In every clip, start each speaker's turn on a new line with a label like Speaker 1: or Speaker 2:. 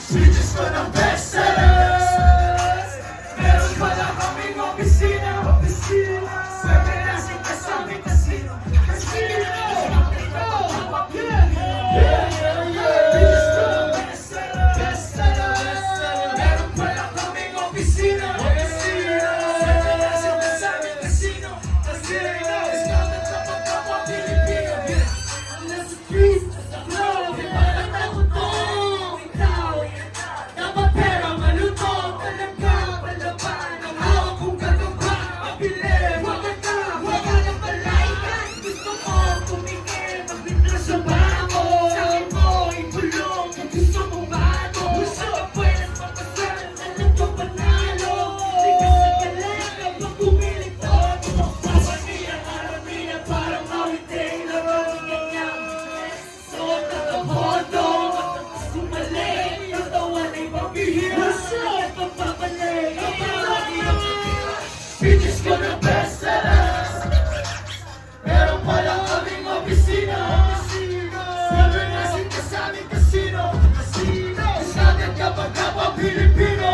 Speaker 1: Bitches ko ng bestsellers. Meron pala kaming opisina. Sabi nasin kasama kasino. Bitches ko ng bestsellers. Meron pala kaming opisina. Sabi nasin kasama kasino. Discounted kapag kapwa Pilipino. Let's street. Dapat pera malutong. Palaban ang hawak kung ganun ka. Mabili, wag ka ng balaikan. Gusto mo tumingin, magbinta sa bako. Sakin mo, ibulong kung gusto mong bago. Gusto pwede mapasal, alam ko panalo. Likas sa galing kapag bumilito. Papaniya, aramiya, parang mawiting. Laro ni kanyang suot na kaboto. Sumali, katawan ay mabihira. At magpapalik. Bitches ko ng bestsellers. Meron pala kaming opisina. Sabi nasin kasaming kasino. Discounted kapag kapwa Pilipino.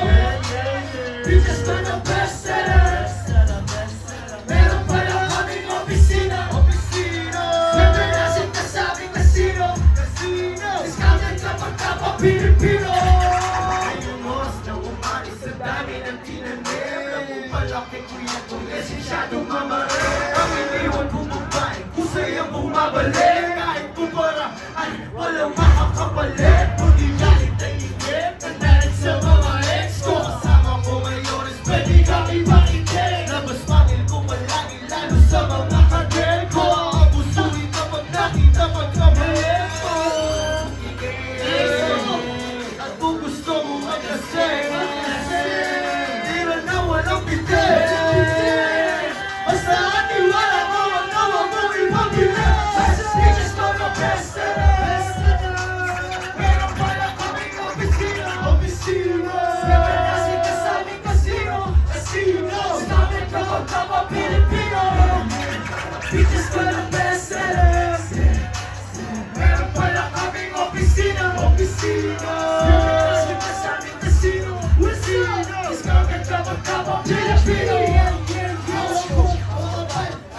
Speaker 1: Bitches ko ng bestsellers. Meron pala kaming opisina. Sabi nasin kasaming kasino. Discounted kapag kapwa Pilipino. Ayumos na umalis sa dami ng tinanim. Napupalaki kuya kung esensyadong mamarin. Ang iniwan bumabay, kusay ang bumabalik. Kahit kumpara ay walang makakapalit. Pati galit ay ingit, nandalit sa mga ex ko. Kasama ko ngayon is pwede kang ipakitin. Labas pangil ko palagi lalo sa mga kadel ko. Abusuin kapag nakita pagkamali ko. At kung gusto mo maglasing, tira na walang bitin. Basta atiwala mo, wag na wag mong ipagpili. Bitches ko ng bestsellers. Meron pala kaming opisina. Sabi nasin kasaming kasino. Discounted kapag kapwa Pilipino. Bitches ko ng bestsellers. Meron pala kaming opisina. Sabi nasin kasaming kasino. Discounted kapag kapwa Pilipino.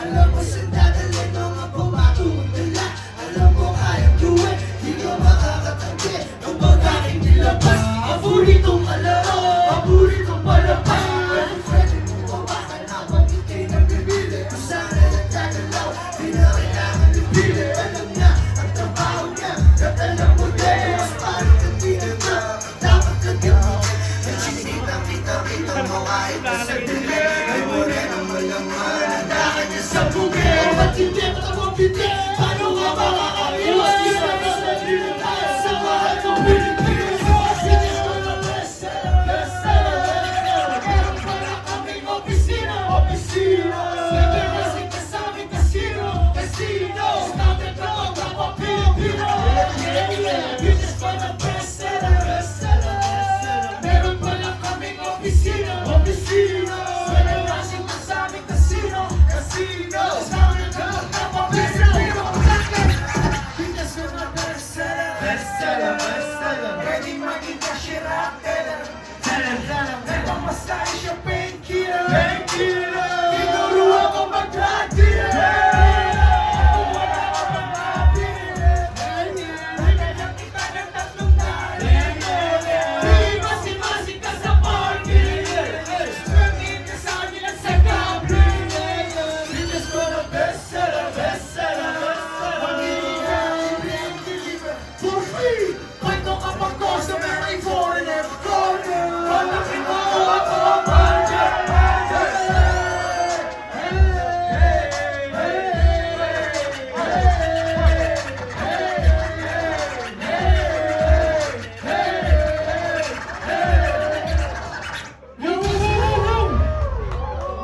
Speaker 2: Alam mo saan dadalhin mga babago magdala. Alam mo kayang duwin, di ka makakatanggi ng pag-aking nilabas.
Speaker 1: Paboritong kalaro, paboritong palabas.
Speaker 2: Pwede mo bawakan habang ikay nagbibili. Kung sana nagdadalaw, di na kailangan lupili. Alam niya ang trabaho niya, at alam mo din. Mas parang kandinan na, dapat lagyan mo. Nagsisinitang-kita mo kahit nasa dilim. Ay muli ng malaman, handakan niya sa bukid.
Speaker 1: Ba't hindi matamang piti? Paano nga makakaiwas? Di na nasabihin tayo sa mahal ng Pilipino. Bitches ko ng bestsellers. Meron pala kaming opisina. Sabi nasin kasaming kasino. Discounted kapag kapwa Pilipino. Bitches ko ng bestsellers. Meron pala kaming opisina. Sabi nasin kasaming kasino. Discounted kapag kapwa Pilipino. Bitches ko ng bestsellers. Pwedeng maging cashier at teller. Nagmamasahe siya painkiller. Tinuro ako mag-drug dealer. Kung wala ka bang mapili, nagkanyang kita ng tatlong dali. Di masi-masi ka sa parking. Strangin ka sa akin at sa gambling. Bitches ko ng bestseller. Pag-iingat, deliver for free. Kwento kapag customer ay foreigner. Pag-akin mo ako ang manager.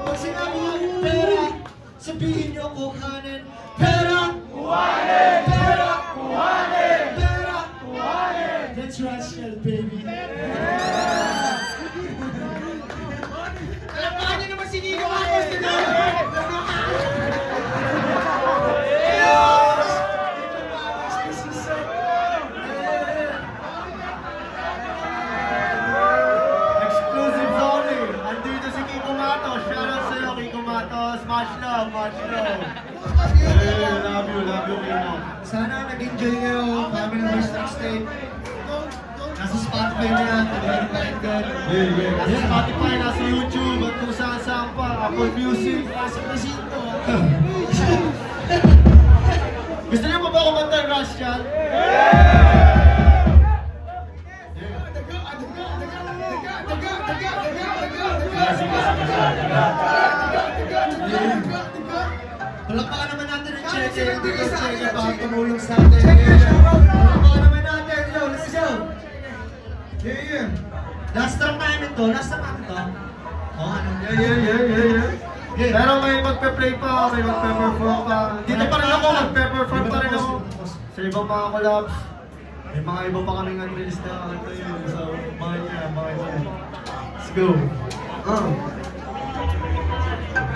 Speaker 1: Pag sinabi ng pera, sabihin niyo kuhanin. Pera! Kuhanin! That's rational, baby. Alam niyo naman si Nino. Love you, Kino.
Speaker 2: Sana nag-enjoy kayo. Kami ng First Mixtape. Nasa Spotify na yan. Pwede pakinggan.
Speaker 1: Nasa Spotify, nasa YouTube, at kung saan pa. Apple Music.
Speaker 2: Pasok na sito.
Speaker 1: Gusto niyo pa ba kumanta ng Rush Chan?
Speaker 2: Palakpakan naman natin ang Cheche. Hindi ko Cheche baka tumulong sa atin. Palakpakan naman natin. Yo, let's go. Yeah. Last track namin to. Last track namin to. Oh, ano?
Speaker 1: Yeah. Pero may magpe-play pa, may magpe-perform pa. Dito pa rin ako, magpe-perform pa rin ako. Sa ibang mga collabs. May mga iba pa kaming unreleased na kanta yun. So, mga niya. Let's go.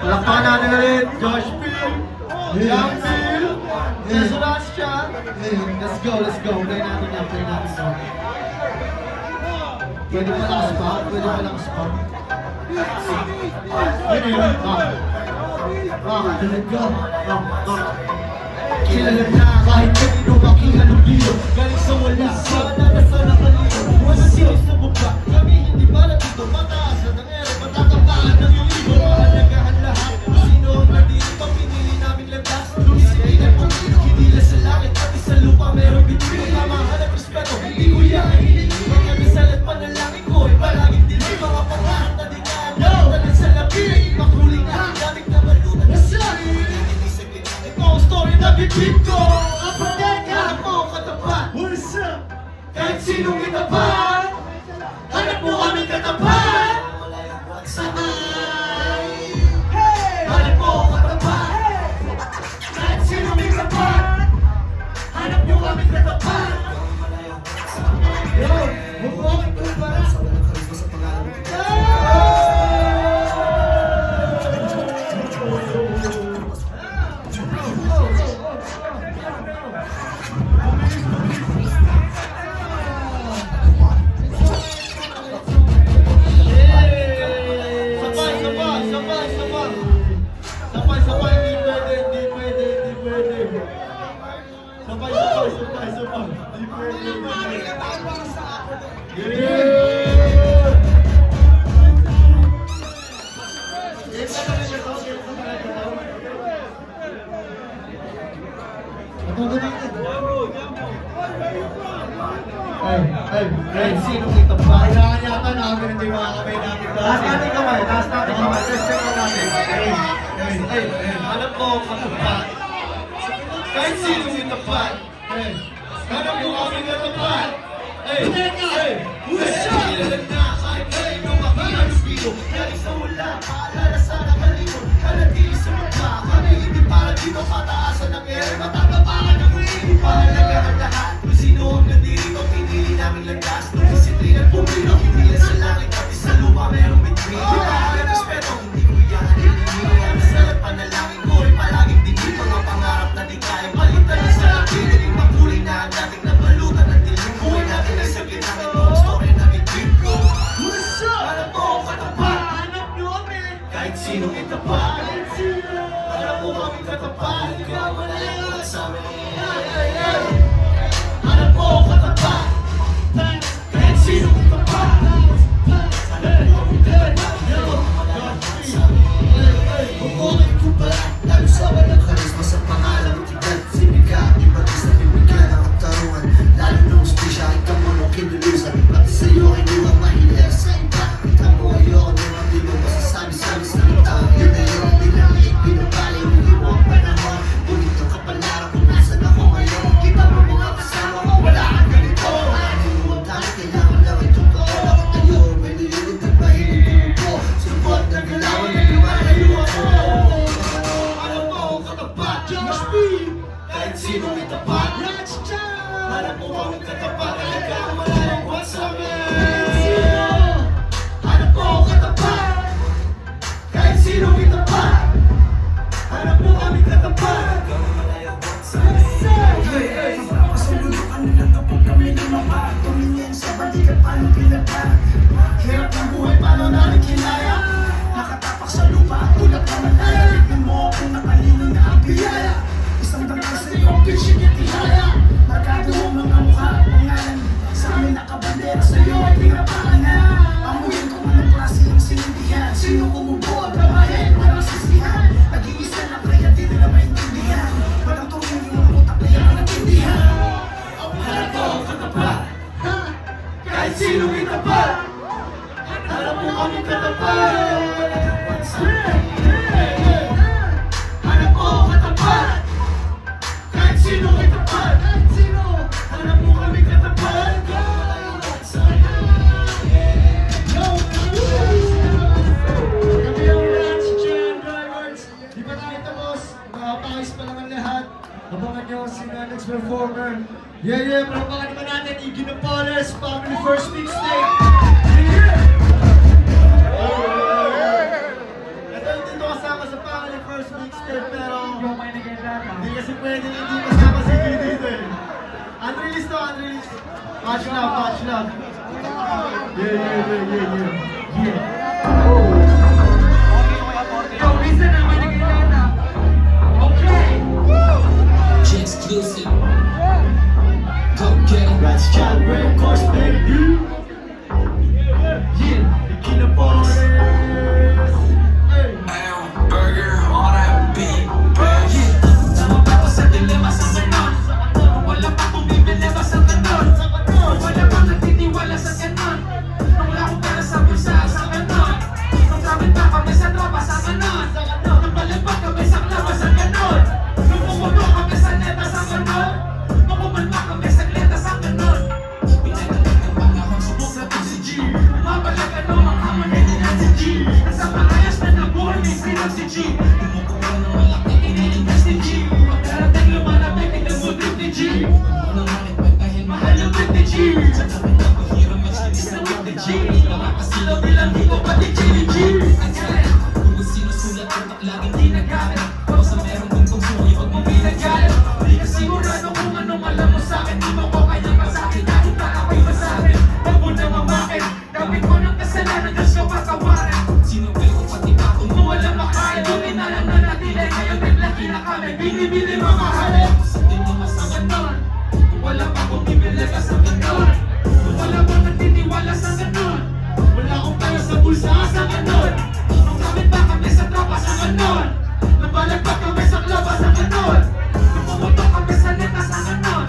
Speaker 1: Palakpakan natin ulit, Josh Phil, Young Phil, Sebastian. Let's go. Play natin yan. Pwede pa lang spot. Yun yun.
Speaker 2: Kilala na kahit kanino makihan ng bilo. Galing sa wala, sana nasa nakalino. Wala siya sa baba, kami hindi para dito. Mataasan ng ere, matatapaan ng iyong ibo. Mahalagahan lahat, sino ang nandito. Pinili namin landas, lumisipinan kung sino. Hinila sa langit, pati sa lupa meron bituin. Mamahan at respeto, hindi ko yan hinihingi. Mga dasal at panalangin ko ay palaging dilim. Mga pangarap na di ka talan sa labi. Makuling na, gamit na balutan na sabi. Ito ang story na bibig ko. Kapatid, hanap mo katapat. What's up? Kahit sinong itapat, hanap mo kami katapat. Saan? Hanap mo katapat. Kahit sinong itapat, hanap mo kami katapat. Yo, mukha ko para.
Speaker 1: Sabay, hindi pwede. Sabay, hindi pwede.
Speaker 2: Ay, sinong itapat? Kailangan yata namin hindi mga kamay namin.
Speaker 1: Taas natin kamay. Testing mo natin.
Speaker 2: Hanap mo katapat. Kahit sinong itapat. Hanap mo kami katapat. Kilala na kahit kanino makihan ng bilo. Galing sa wala, paalala sa nakalimot. Kanatili sa mukha, kami hindi para dito. Pataasan ng ere, matatapakan ng ulitin. Pahalagahan lahat, kung sino ang nandirito. Pinili namin landas, nung disiplina pumilo. Hindi lang sa langit, pati sa lupa merong between. Di ba ang respeto, hindi ko yan hinihingi. Ang salat panalangin ko ay palaging dinig. Mga pangarap na di kaya palitan ng salapi. Naging makulay na ang dating nabalutan ng dilim. Buhay natin ay saglit namin mo ang story na bitwin ko. Hanap mo ang katapat. Hanap nyo kami. Kahit sinong itapat. Hanap mo kami katapat. Ikaw malayo sa amin. Hanap mo ang katapat. Kahit sinong itapat. Hanap mo kami katapat. Bukukin ko ba? Lalo sa walang karisma sa pangalan mo tigat. Sibika, iba't isa bibigyan ang katarungan. Lalo na uspisya, ikaw mo nung kinulusan. Pati sa'yo ay di lang mahilig sa iba. Ikaw mo ayoko nung ang di mo masasabi-sabi sa tao. Yun na yun, di lang ipinabali. Hindi mo ang panahon. Ngunit ang kapalaran kung nasan ako ngayon. Kita mo mga kasama ko, wala kang ganito. Ano mo ang dami, kailangan lang ay totoo. Tayo, pwede yun, hindi ba hinig ko. Support na galawan, nagmamalayo ako. Alam mo ang katapat, Josh B. Kahit sinong itapat, Rats Chan. Hanap mo kami katapat, talaga malayo sa amin. Hanap mo ang katapat, kahit sinong itapat. Hanap mo kami katapat, malayo sa amin. Pasalulukan nila kapag kami lumapa. Tumingin sa balikat, paano pinapa. Hirap ng buhay, paano namin kinaya. Nakatapak sa lupa, tulad na malaya. Tignan mo kung nakalimutan.
Speaker 1: performer.
Speaker 2: Yeah, palakpakan naman natin, Iggy Napoles, Family First Mixtape. Ito yung dito kasama sa Family First Mixtape, pero hindi kasi pwede hindi kasama si Iggy dito eh. Unreleased to, unreleased. Watch love, watch love.
Speaker 3: Exclusive. Go get it.
Speaker 2: Rats Child Records, baby. Iggy Napoles. Hey.
Speaker 3: Ayun, burger on that beat, bitch. Tama ba ako sa dilemma sa ganon? Kung wala pa kung bibili ba sa ganon? Kung wala pa nagtitiwala sa ganon? Nung wala akong pera sa bulsa sa ganon? Nung gamit pa kami sa tropa sa ganon? Nung balipat kami sa klaba sa ganon? Nung pumutok kami sa neta sa ganon? Nung kumalma kami sa kleta sa ganon? Pinagaling ng panahon, subok na to si G. Umabalag ano ang hamon, hindi na si G. Nasa maayos na nabuhay, may freedom si G. Kumukuha ng malaki, iniinvest ni G. Pagkarating lumalapit, tignan ni G. Unang hanip may kahil mahal yung trip ni G. Sa dami na pahirap, mas linis na with ni G. Nakakasilaw bilang di ko pati G ni G. Again, kung sino sulat utak laging di nagalit. Pero sa meron kong konsumo, wag mong pinagalit. Di ka sigurado kung anong alam mo sa'kin. Di mo ko kayang masakin kahit na ako'y masakin. Huwag mo na mamakin, gamit ko ng kasalanan, Diyos ko patawarin. Sinubay ko pati pa kung mo walang makain. Tuloy na lang na natili, ngayon may laki na kami. Binibili mga halip. Sa tinima sa ganon, kung wala pa kung bibili ka sa ganon. Kung wala pa nagtitiwala sa ganon, wala akong pera sa bulsa sa ganon. Nung gamit pa kami sa tropa sa ganon, nabalag pa kami sa klaba sa ganon. Nung pumutok kami sa neta sa ganon,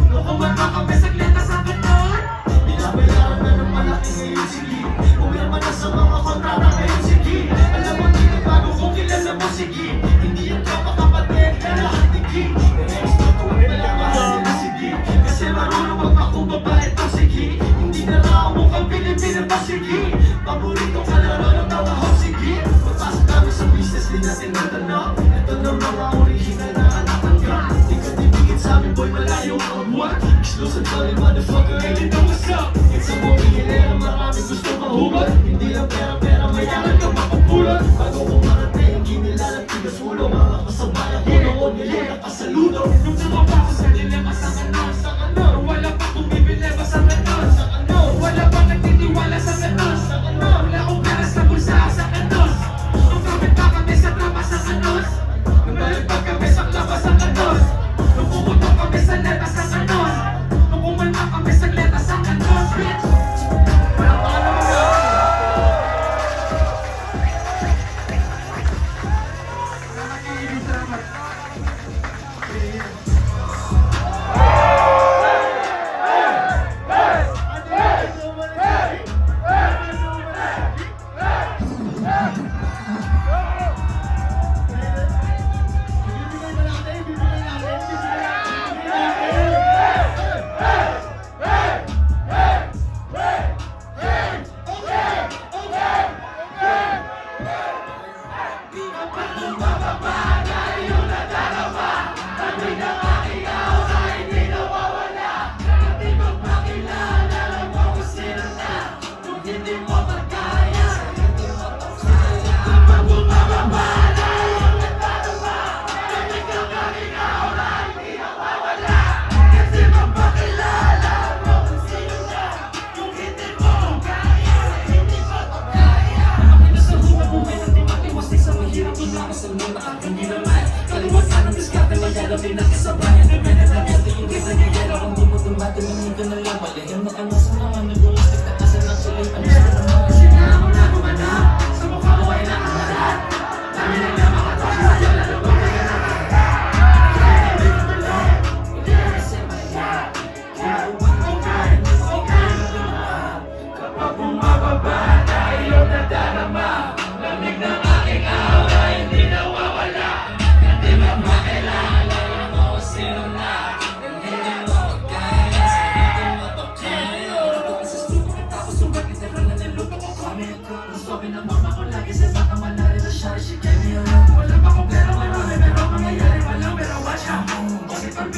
Speaker 3: nung kumalma kami sa kleta sa ganon.
Speaker 2: Binabayaran na ng malaki ngayon, sige. Pumirma na sa mga kontrata ngayon, sige. Alam mo, hindi bago kung kilala mo, sige. Hindi yung kapakapatid, na lahat tigi. Next to to, pagkamahal nila, sige. Kasi marunong magpakumbaba ito, sige. Hindi na lang mukhang Pilipino ba, sige. Paborito ka laro ng mga ho, sige. Pagpasok kami sa business, di natin natanong. Ito na mga original na anak ng gang. Di ka tibigit sa amin, boy, malayo ang what? Exclusive kami, motherfucker, and you know what's up. It's a movie, hilera, maraming gusto mahugot. Hindi lang pera, mayaman ka makapulot. Bago kumarating, kinilalang tigas ulo. Mga kasabayan ko noon, ngayon nakasaludo.
Speaker 3: Nung sumapa ko sa dilema sa ganon,
Speaker 2: Sa ano?
Speaker 3: nung wala pa kung bibili ba sa ganon,
Speaker 2: Sa ano?
Speaker 3: wala pa nagtitiwala sa ganon,
Speaker 2: Sa ano?
Speaker 3: wala akong pera sa bulsa sa ganon, nung gamit pa kami sa tropa sa ganon, nung balagpag kami sa klaba sa ganon, nung pumutok kami sa neta sa ganon, nung kumalma kami sa kleta sa ganon, bitch.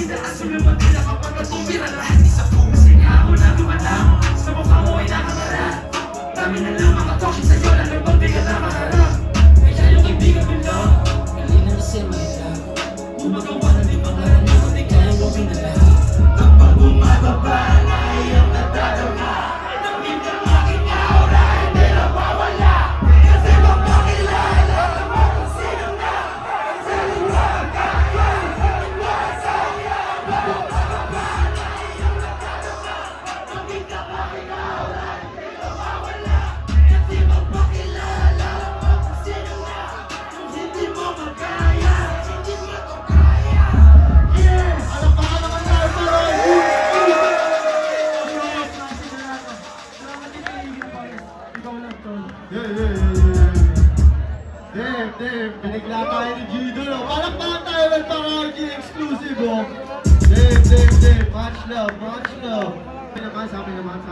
Speaker 3: Pinaaso naman nila kapag tumira lahat isa pong singa mo na dumalang sa mukha mo ay nakakara. Dami na lang makatoksin sa'yo lalo pag di ka nakaharap. Kaya yung kaibigan mo lang kanina kasi mahirap. Gumagawa na din pangalan mo di kaya gawin na lahat. Kapag bumababa na iyong natatama nangin ka aking aura hindi na mawala. Kasi magpakilala naman kung sino na sa luwag ka yan sa luwag sa'yo. Bumababa na iyong natatama nangin ka aking aura hindi na mawala. Kasi magpakilala naman kung sino na kung hindi mo magkaya hindi mo to kaya.
Speaker 1: Yeah! Alam pa ka naman tayo para Dave, binigla tayo ni Gido. Palakpakan tayo ng Parang exclusive, oh. Dave, much love. Sa amin naman.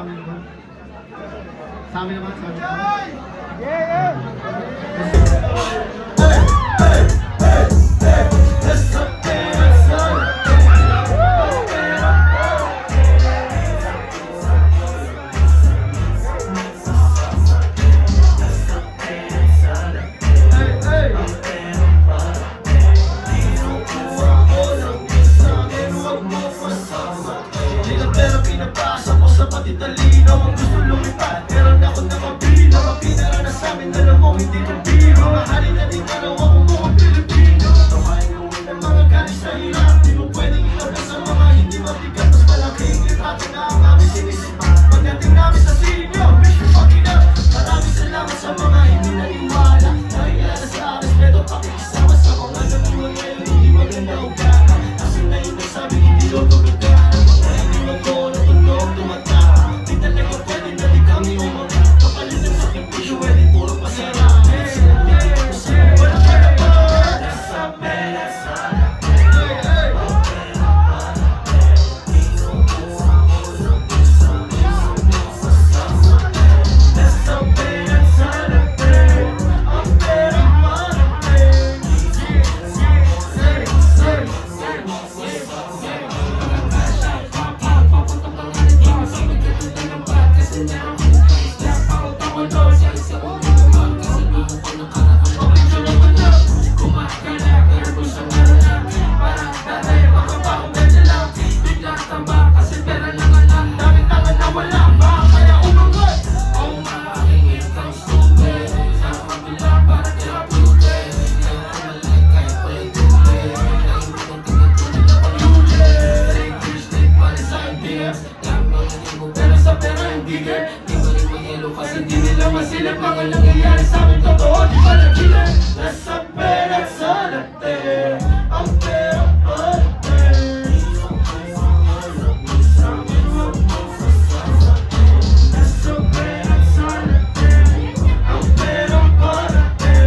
Speaker 2: Di na pera pinapasa mo sa pati talino. Ang gusto lumipad, meron ako na mabili na mapinara na sa amin. Alam mo hindi na biro. Mahalin na din dalawa kung mga Pilipino. Tumahin gawin ng mga galing sa hirap. Di mo pwedeng ilabas sa mga hindi mabigat. Mas malaking litrato na ang aming sinisipan. Pagdating namin sa sinyo, bitch you fucking up. Maraming salamat sa mga hindi naniwala. Nakikilala sa respeto, pakikisama sa mga nabuhay ngayon. Hindi maganda ugali. Kasi na yun ang sabi, hindi loto gagana. Mga hindi magkono, tunog, tumataka. Di talaga pwede na di kami umang kapalit ng sakit pisyo, pwede puro pasara. Wala ka na ba? Nasa pera sa kasi di nila masilip mga nangyayari sa amin totoo di pala killer. Nasa pera at sa late ang pera parte. Nasa pera at sa late ang pera parte.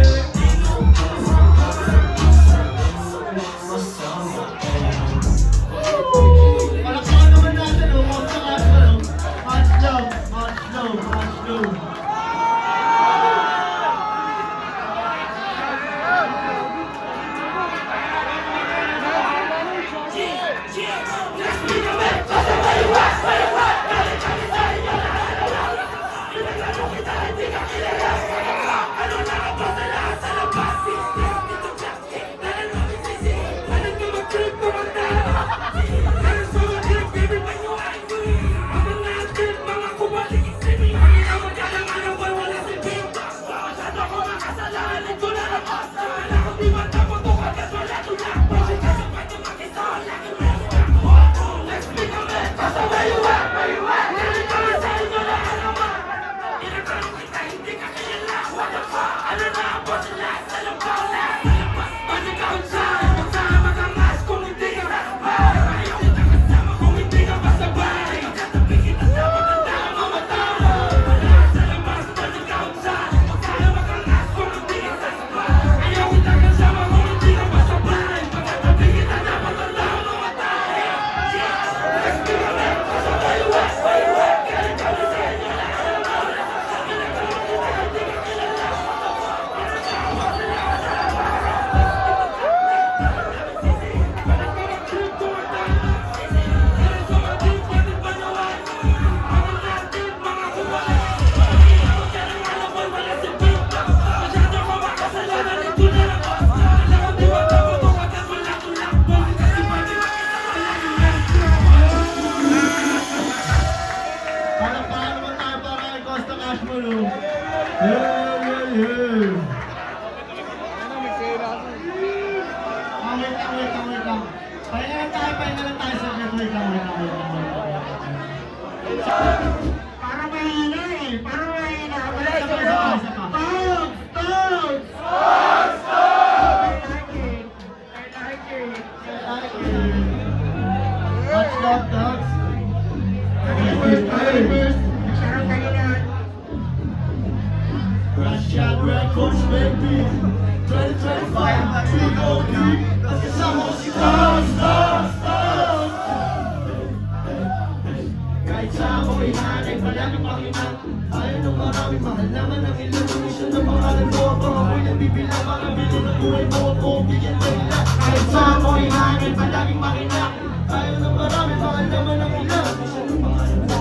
Speaker 1: Palakpakan naman natin, oh. Much love. Wait lang. Pahinga lang tayo saglit. Wait lang. Parang mahina eh. Isa pa. Dogs! I like it. Much love, dogs. Russian Records, baby. 2025, we go deep. Kasama ko si Dogs. Kahit sa ako'y hanay, palaging makinang. Ayaw ng marami, mahal naman ang illumination ng pangalan ko. Abang ako'y nabibilang, mga bilhin ng buhay mo. Ako, bigyan dahilan. Kahit sa ako'y hanay, palaging makinang. Ayaw ng marami, mahal naman ang illumination ng pangalan ko.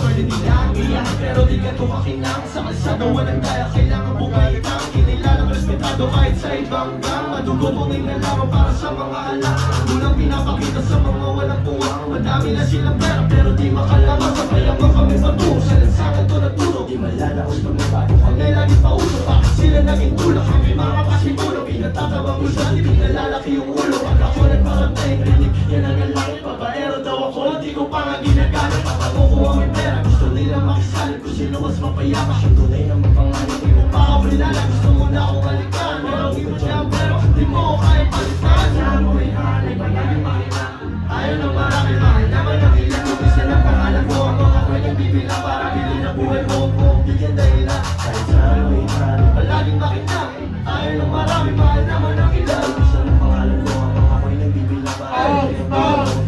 Speaker 1: Pwede nilang iyak, pero di ka tumakinang. Sa kalsada walang daya, kailangan bumaitang. Kinilalang respetado kahit sa ibang gang. Madugo tungin na lamang para sa mga alam. Unang pinapakita sa mga walang puwang. Madami na silang pera, pero di makalaman. Sa kayamang kami patungo, sa lansangan to naturo. Di malalaos pag nabago kami, lagi pauso. Bakit sila naging tulak? Kami mga pasimulo, pinatatawa ko siya, di pinalalaki yung ulo. Pag ako nagpakatay, rinig, yan ang lalaki. Papaero daw ako, di ko pa nga ginagamit. Papakukuha may pera, gusto nila makisalit. Kung sino mas mapayamas, yung tunay na mapangalit. Di mo pa ako kilala, gusto mo na akong halikan. Pero di mo siya, pero di mo ako kaya palitan. Saan mo ihanay, pagiging makina. Ayaw ng marami, mahal naman ang ilan. Kung isa ng pangalan mo, ang mga ako'y nagbibilang. Para bilhin na buhay mo, kung bigyan dahilan. Kahit saan mo ihanay, palaging makina. Ayaw ng marami, mahal naman ang ilan. Kung isa ng pangalan mo, ang mga ako'y nagbibilang. Para bilhin na buhay mo.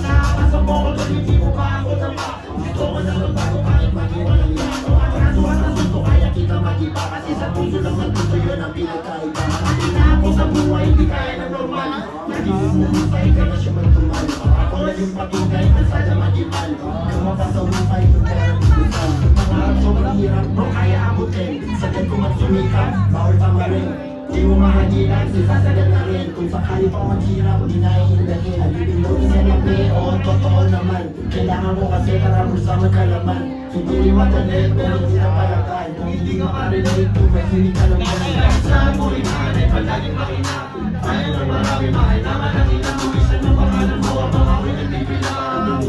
Speaker 1: Nakakasa mo ko, hindi mo pa ako tama. Gusto ko na magbago kahit mag-iwalang yan. Kasuhan ang gusto kaya kita mag-iba. Kasi sa puso lang ng gusto yun ang pinagkaiba. Hindi na ako sa buhay, hindi kaya ng normal. Naging bumuhusay ka na siya magtumal. Ako na yung patugay na sana mag-imal. Kumapa sa husay, kung kaya nagbusan. Pangarap sobrang hirap, bro, kaya abutin. Sagad ko magsumikap, bawal pa marin. Di mo mahagilan, sisasagad na rin. Kung sakali pang maghirap, di na iindahin. Alipin mo isa na o totoo naman. Kailangan mo kasi para bersama kalaman. Hindi matalit, pero hindi na palakay. Kung hindi ka ma-relate, kung may sinig ka naman. Kahit saan mo imanay, palaging makina. Ayaw ng marami, mahal naman ang ilang. Kung isa ng pangalan mo, ang mga ako'y nagbibilang.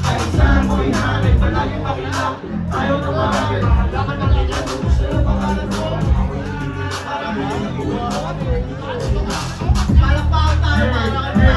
Speaker 1: Kahit saan mo imanay, palaging makina. Ayaw ng marami, mahal naman ang ilang. Kung isa ng pangalan mo, ang mga ako'y nagbibilang. Para bilhin ang buhay. Palakpakan tayo, palakpakan tayo.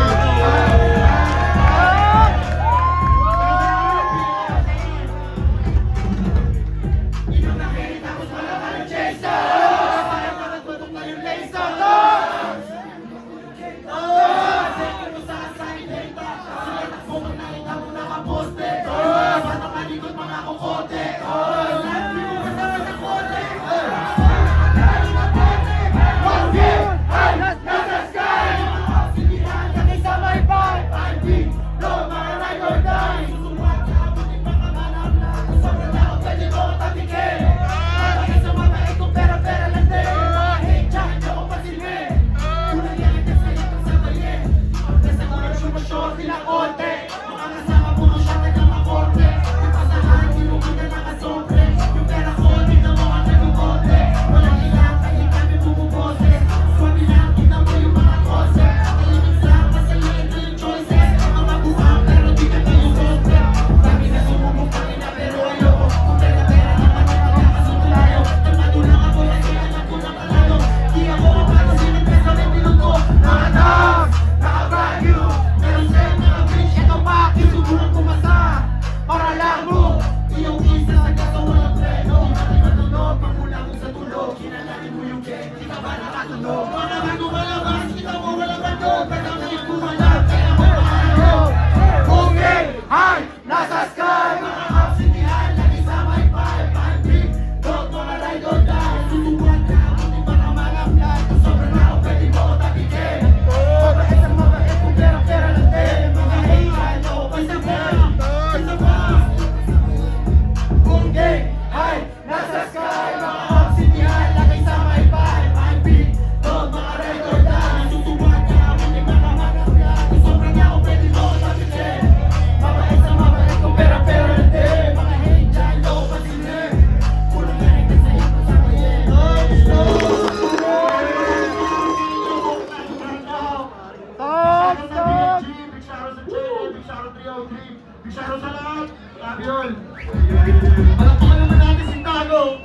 Speaker 1: Palakpakan naman natin si Tago.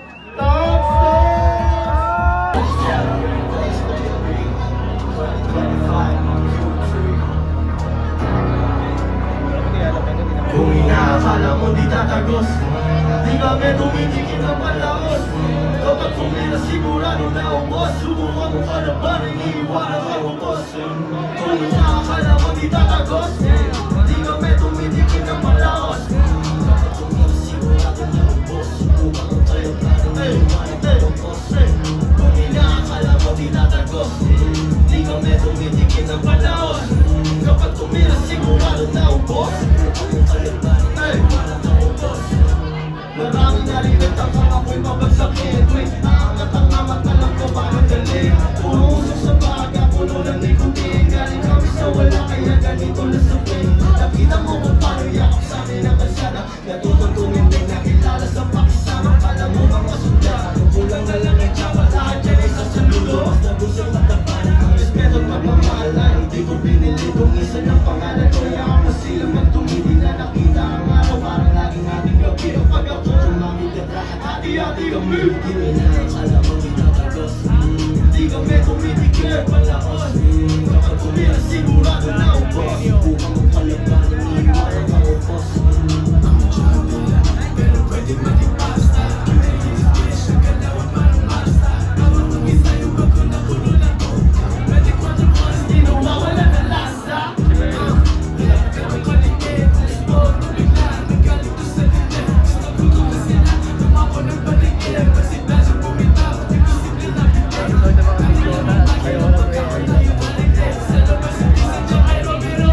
Speaker 2: Kung inaakala mo di tatagos, di kami tumitigil ng panahon. Kapag kumila sigurado na ubos, subukan mo kalabanin, iiwanan ka ubos. Kung inaakala mo di tatagos, di kami tumitigil ng panahon. Kapag kumila sigurado na ubos, subukan mo kalabanin, iiwanan ka ubos. Kung inaakala mo di tatagos, di kami tumitigil ng panahon. Kapag kumila sigurado na ubos, subukan mo kalabanin, iiwanan ka ubos. Maraming nalilitang kang ako'y mabagsakin. Tuwing aangat ang amat na lang ko parang galing. Puro usok sa baga, puno ng nikotin. Galing kami sa wala, kaya ganito lasapin. Nakita mo kung paano yakap sa amin ang kalsada. Natutong tuminding, nakilala sa pakisama. Kala mo mga sundalo, kulang na lang ang tsaka. Lahat yan ay sasalulo. Mas nabusang matapanan ang respeto at pagmamahalan. Hindi ko pinili kung isa ng pangalan. Kaya ako sila magtumili na nakita ang araw. Parang laging ating gabi. Pag ako tumamit at lahat hati-hati kami. Di mo inaakala mo itatagos. Di kami tumitigil palakos. Kapag kumila sigurado na ubos. Buka mo kalabanin, iiwanan ka ubos.
Speaker 3: Ang champion, pero pwede maging pasta. Pinahihigis ang galawan parang masta. Habang mag-isa yung bago na puno ng bomba. 24 oras, di nawawala ng lasa. Lahat kami maligid, alis mo, tubig lang. Nagalit ko sa dilim. Gusto ko tumas sila, tumako ng baligid. Masigla sa bumitaw, imposible na bitin. Kaya naman magkakatayo balikin. Sa labas, hindi sa Jacay Romero.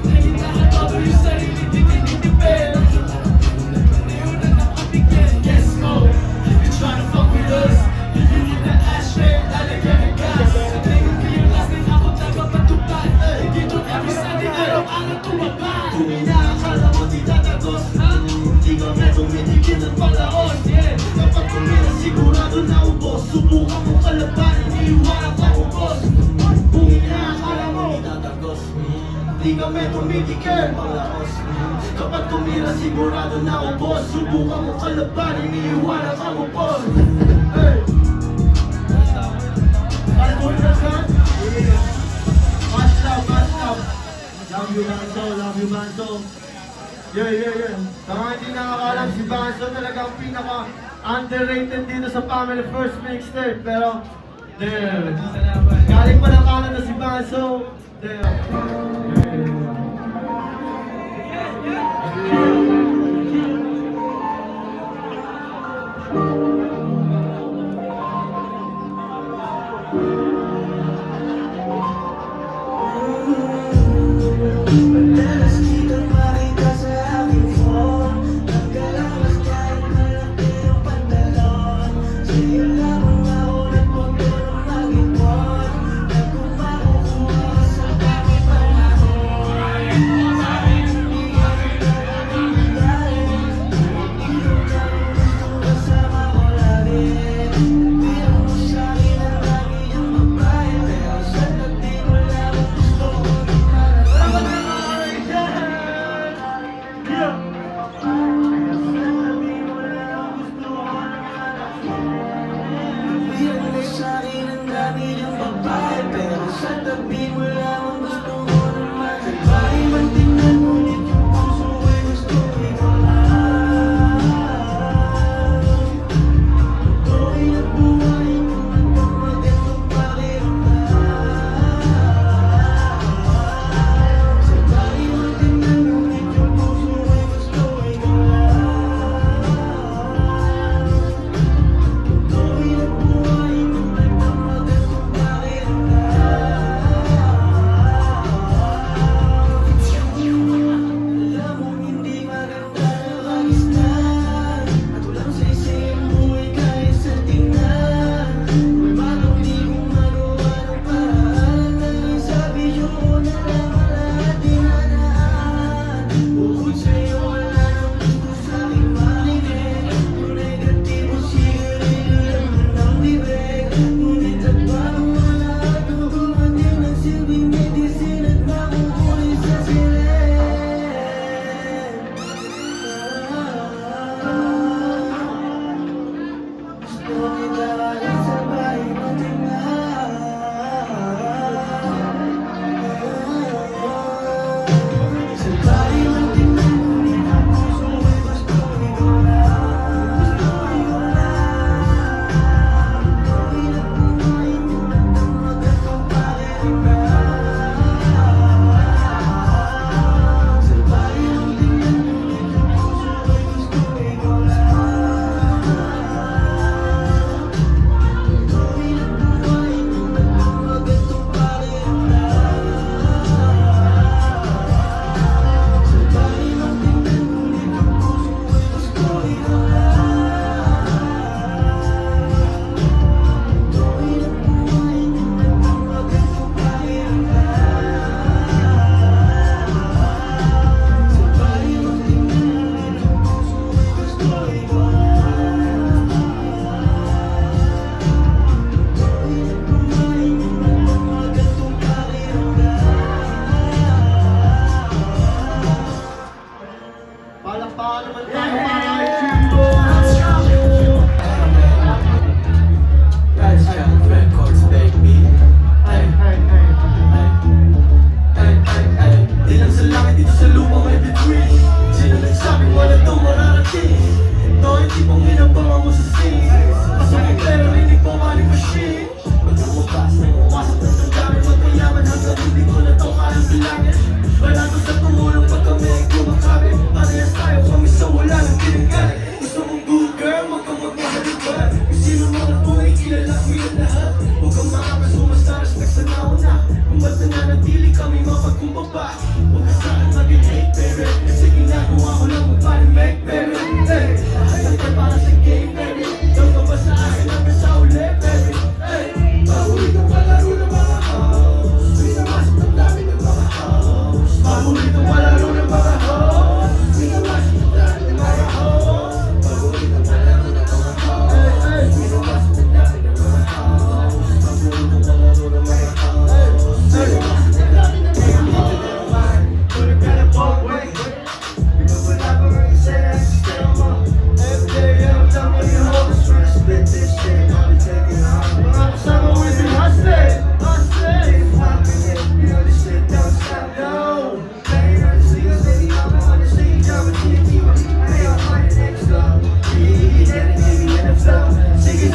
Speaker 3: Naging nakatodo yung sarili, di tinitipid. Yes, mo. If you tryna fuck with us, if you need the ashtray, lalagyan ng gas. Tingin ko yung last name ako tagapatupad. Hindi doon every Sunday, araw-araw tumabad.
Speaker 2: Kung inaakala mo di tatagos, di kami tumitigil ng panahon. Kapag kumila sigurado na ubos, subukan mo kalabanin, iiwanan ka ubos. Kung inaakala mo di tatagos, di kami tumitigil ng panahon. Kapag kumila sigurado na ubos, subukan mo kalabanin, iiwanan ka ubos. Hey! Alcohol na ka? Pass love, pass love. Love you, Banso. Love you, Banso. Yeah. Sa mga hindi nakakalam, si Banso talaga ang pinaka-underrated dito sa Family First Mixtape. Pero, there. Galing pa ng Canada si Banso. There.
Speaker 4: Madalas kitang makita sa aking phone. Nagkalawas kahit malaki ang pantalon. Sa'yo lamang ako nagpunto ng mag-ipon. At kung makukuha ka sa dami panahon.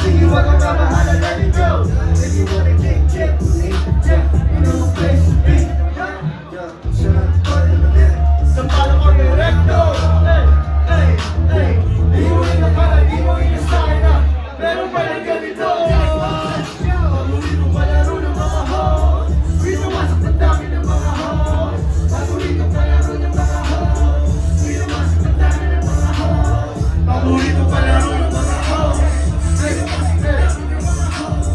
Speaker 2: Sige, wag kang kamahala, let it go. If you wanna get with me, yeah, you know the place to be. Yeah, sarap pa rin na yan.
Speaker 1: Sampalok ko yung recto. Di mo inakala, di mo inasahin na meron pala ganito. Paborito palaro ng mga hoes. Pinawasak ng dami ng mga hoes. Paborito palaro ng mga hoes. Pinawasak ng dami ng mga hoes. Paborito palaro ng mga hoes. Pinawasak ng dami ng mga hoes.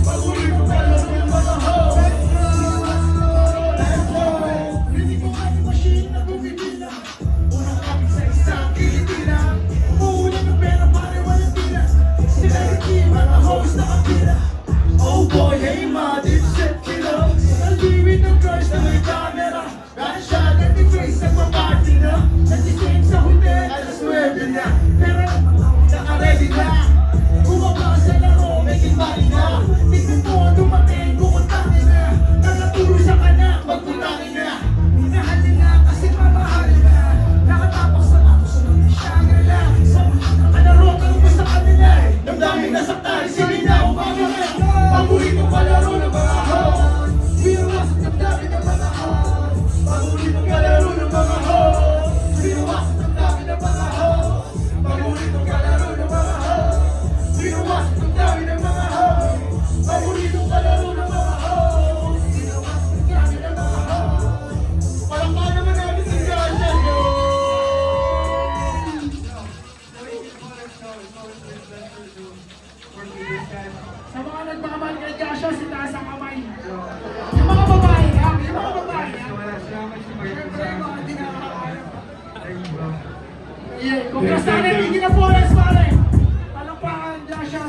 Speaker 1: Paborito palaro ng mga hoes. Let's go! Hindi ko nga yung machine na bumibila. Unang kapit sa isang Pilipina. Umuulan ng pera pare walang tira. Sila yung team, mga host na kapila. Oh boy, hey ma, dipshit killer. Naliwin ng girls na may camera. Gunshot at the face, nagpaparty na. Nagising sa hotel, alas 9 na. Pero naka-ready na. Bumaba sa laro, making money na. Tignan mo, dumating, kukutangin na. Nakaturo sa kana, magkutangin na. Hinahalin na, kasi mamahalin na. Nakatapos sa ako, sunod na Shangri-La. Sa kalaro, tanong mo sa kanila eh. Damdamin na sa tayo, sige na, umaga na. Paborito palaro ng mga hoes. Pinawasak ng dami ng mga hoes. Paborito palaro ng mga hoes. Pinawasak ng dami ng mga hoes. Paborito palaro ng mga hoes. Pinawasak ng dami ng mga hoes. Paborito palaro ng mga hoes. Pinawasak ng dami ng mga hoes. Palakpakan naman natin si Joshua. Sa mga nagmamahal kay Joshua, sitaas ang kamay. Yung mga babae lang, yung mga babae lang. Siyempre, yung mga hindi nakakaalam. Yeah, kung kasalan, hindi na forest pare. Palakpakan, Joshua.